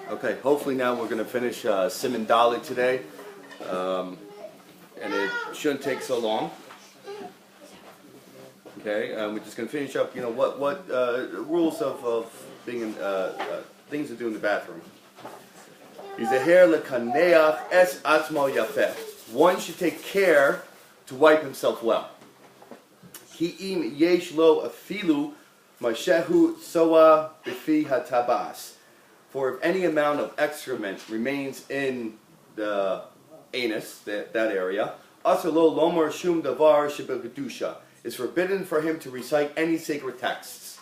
Okay, hopefully now we're going to finish Siman Dali today, and it shouldn't take so long. Okay, we're just going to finish up. You know what rules of being in things to do in the bathroom. Yizaher lekaneach es atzmo yafeh. One should take care to wipe himself well. Ki im yesh lo afilu mashehu soa bifi hatabas. For if any amount of excrement remains in the anus, that area, asur lo lomar shum davar shebekadusha. It's forbidden for him to recite any sacred texts.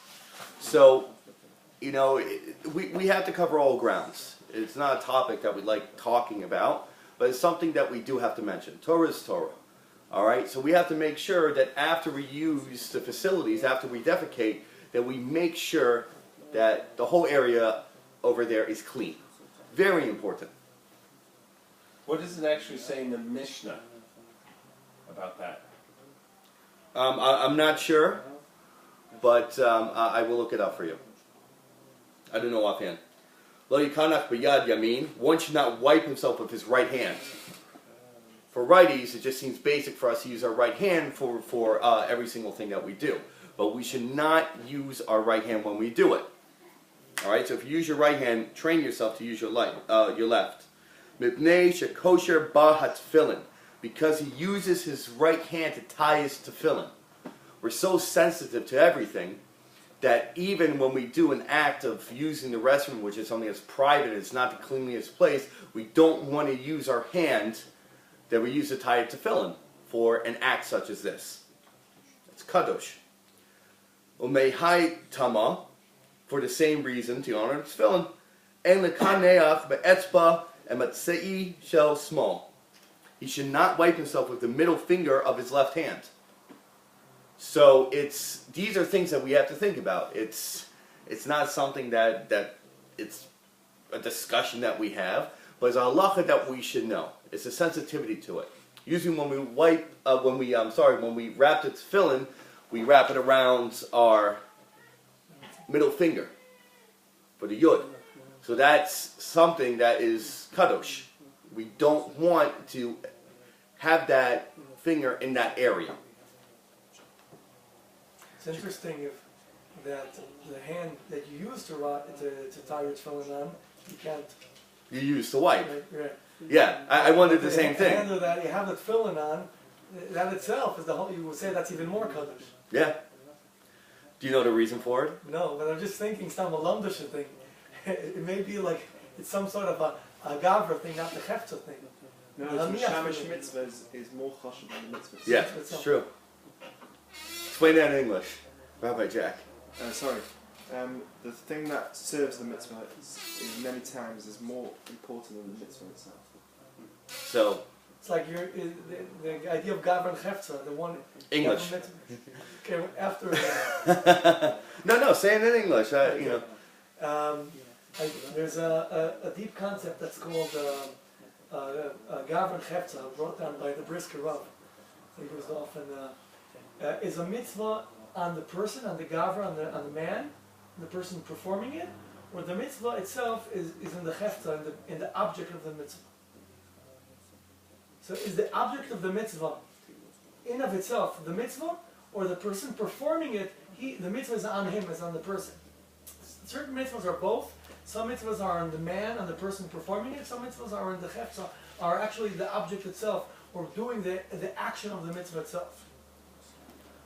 So, you know, we have to cover all grounds. It's not a topic that we like talking about, but it's something that we do have to mention. Torah is Torah. All right? So we have to make sure that after we use the facilities, after we defecate, that we make sure that the whole area over there is clean. Very important. What does it actually say in the Mishnah about that? I'm not sure, but I will look it up for you. I don't know offhand. Lo yikanach b'yad yamin. One should not wipe himself with his right hand. For righties, it just seems basic for us to use our right hand for every single thing that we do. But we should not use our right hand when we do it. All right. So if you use your right hand, train yourself to use your left. Mipnei shekosher ba hatfilin. Because he uses his right hand to tie his tefillin. We're so sensitive to everything that even when we do an act of using the restroom, which is something that's private, it's not the cleanliest place, we don't want to use our hand that we use to tie a tefillin for an act such as this. It's kadosh. Umehai tama, for the same reason, to honor the tefillin, en lekaneach be'etzba and matzei shel small. He should not wipe himself with the middle finger of his left hand. So these are things that we have to think about. It's not something that it's a discussion that we have, but it's a halacha that we should know. It's a sensitivity to it. Usually when we when we wrap the tefillin, we wrap it around our middle finger for the yud. So that's something that is kadosh. We don't want to have that finger in that area. It's interesting that the hand that you use to tie your tefillin on, you can't. You use to wipe. Right. Yeah, I wondered the same thing. The hand that you have the tefillin on, that itself is the whole. You would say that's even more kaddish. Yeah. Do you know the reason for it? No, but I'm just thinking some Lamdusha thing. It may be like it's some sort of a gavra thing, not the hefta thing. No, the shamish mitzvah is more chashuv than the mitzvah. Yeah, it's true. Explain that in English, Rabbi Jack. Sorry. The thing that serves the mitzvah is many times is more important than the mitzvah itself. So it's like the idea of gavra and hefta, the one English. Okay, after. No, say it in English. You know. There's a deep concept that's called Gavra and Hefta, brought down by the Brisker Rav. He was often is a mitzvah on the person, on the Gavra, on the man, the person performing it, or the mitzvah itself is in the Hefta, in the object of the mitzvah. So is the object of the mitzvah in of itself the mitzvah, or the person performing it, the mitzvah is on him, is on the person. Certain mitzvahs are both. Some mitzvahs are on the man, on the person performing it. Some mitzvahs are on the hefza, are actually the object itself, or doing the action of the mitzvah itself.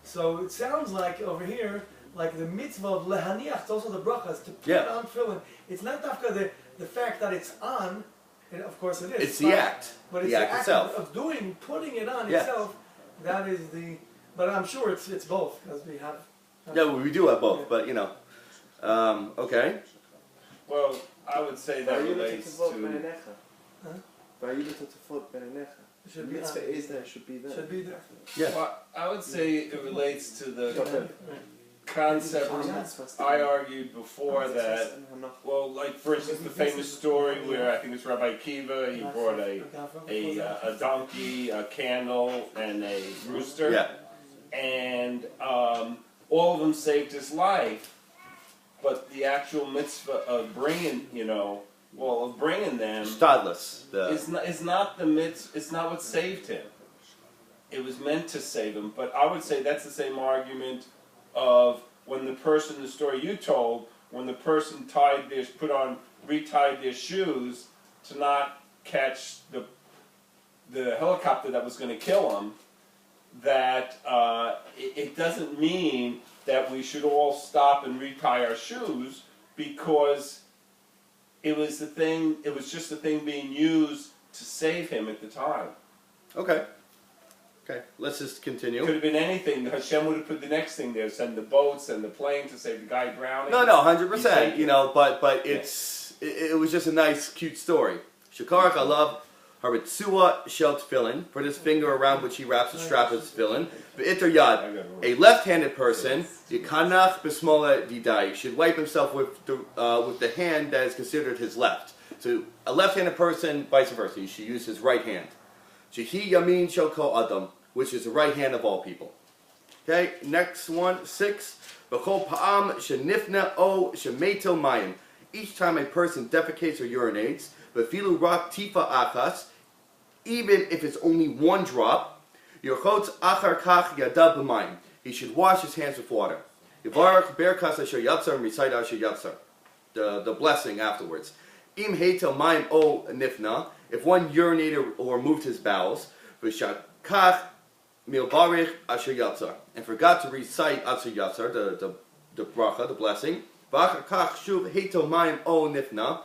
So it sounds like over here, like the mitzvah of lehaniach, those are the brachas, to put on tefillin. It's not after the fact that it's on, and of course it is. It's the act. But it's the act itself. Of putting it on itself, that is the, but I'm sure it's both, because we have. Yeah, we do have both, but you know. Okay. Well, I would say that relates to. The mitzvah is there, should be there. Should be there. Yeah. Well, I would say it relates to the concept. I argued before that. Well, like for instance, the famous story where I think it's Rabbi Kiva. He brought a donkey, a candle, and a rooster. Yeah. And all of them saved his life. but the actual mitzvah of bringing, of bringing them Stadless. is not the mitzvah. It's not what saved him. It was meant to save him, but I would say that's the same argument of when the story you told, when the person retied their shoes to not catch the helicopter that was going to kill him, that it doesn't mean that we should all stop and retie our shoes, because it was just the thing being used to save him at the time. Okay, let's just continue. Could have been anything. Hashem would have put the next thing there, send the boats and the plane to save the guy drowning. No, 100%. But it was just a nice, cute story. Shakarach alav haritzua shel tefillin, put his finger around which he wraps the strap of his tefillin. V'iter yad, a left-handed person, yikanach b'smola didai, should wipe himself with the hand that is considered his left. So a left-handed person, vice versa, he should use his right hand. Shehi yamin shel kol adam, which is the right hand of all people. Okay, next one, 6. B'chol pa'am shenifna o shemetel mayim. Each time a person defecates or urinates, v'filu rak tifa achas, even if it's only one drop, Yerchotz achar kach yadav b'mayim. He should wash his hands with water. Yivarach berkas Asher Yatzar and recite Asher Yatzar, the blessing afterwards. Im heitel mayim o nifna. If one urinated or moved his bowels, v'shakach milbarich Asher Yatzar, and forgot to recite Asher Yatzar, the bracha, the blessing. V'achar shuv heitel mayim o nifna,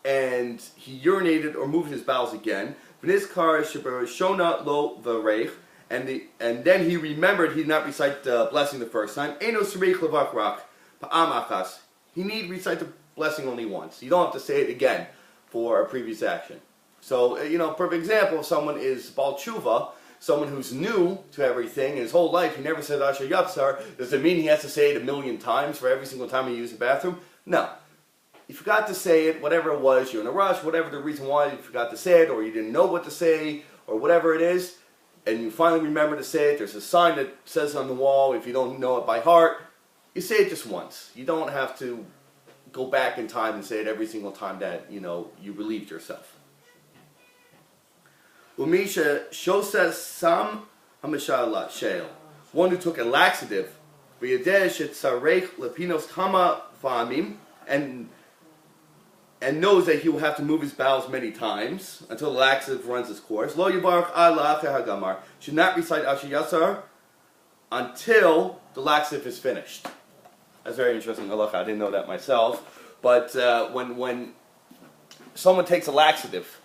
and he urinated or moved his bowels again. V'nizkar sheberishona lo v'reich, and then he remembered he did not recite the blessing the first time. Eno s'reich levach rak pa'am achas. He need recite the blessing only once. You don't have to say it again for a previous action. So, perfect example, if someone is Baal Tshuva, someone who's new to everything, his whole life he never said Asher Yatzar, does it mean he has to say it 1,000,000 times for every single time he uses the bathroom? No. You forgot to say it, whatever it was, you're in a rush, whatever the reason why you forgot to say it, or you didn't know what to say, or whatever it is, and you finally remember to say it, there's a sign that says on the wall, if you don't know it by heart, you say it just once. You don't have to go back in time and say it every single time that, you relieved yourself. Umisha shosas sam hamishal shale. One who took a laxative, v'yadesh et sarech lepinos kama fa'amim, and knows that he will have to move his bowels many times until the laxative runs its course. Lo yivarach ala acher hagamar, should not recite Asher Yatzar until the laxative is finished. That's very interesting. Halacha, I didn't know that myself. But when someone takes a laxative,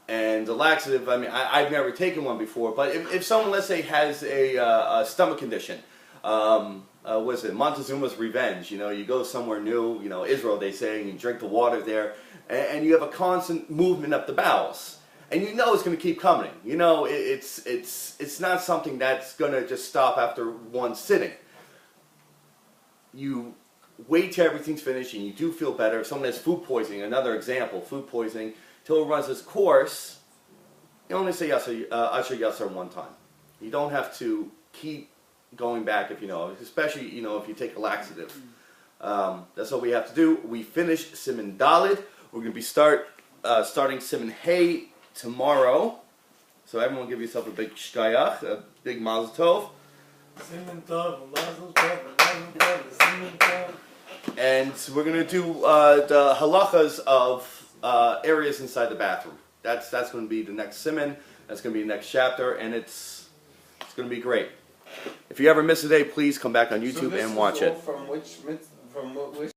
and the laxative, I've never taken one before, but if someone, let's say, has a stomach condition, what is it, Montezuma's Revenge, you go somewhere new, Israel, they say, and you drink the water there, and you have a constant movement up the bowels, and it's going to keep coming. It's not something that's going to just stop after one sitting. You wait till everything's finished, and you do feel better. If someone has food poisoning, another example, food poisoning, till it runs its course, you only say Asher Yatzar one time. You don't have to keep going back especially if you take a laxative. That's what we have to do. We finish Siman Dalid. We're going to be starting Siman Hey tomorrow. So everyone give yourself a big shkayach, a big mazel tov. Siman tov, mazel tov, siman tov. And we're going to do the halachas of areas inside the bathroom. That's going to be the next siman. That's going to be the next chapter, and it's going to be great. If you ever miss a day, please come back on YouTube and watch it. From which mitzvah?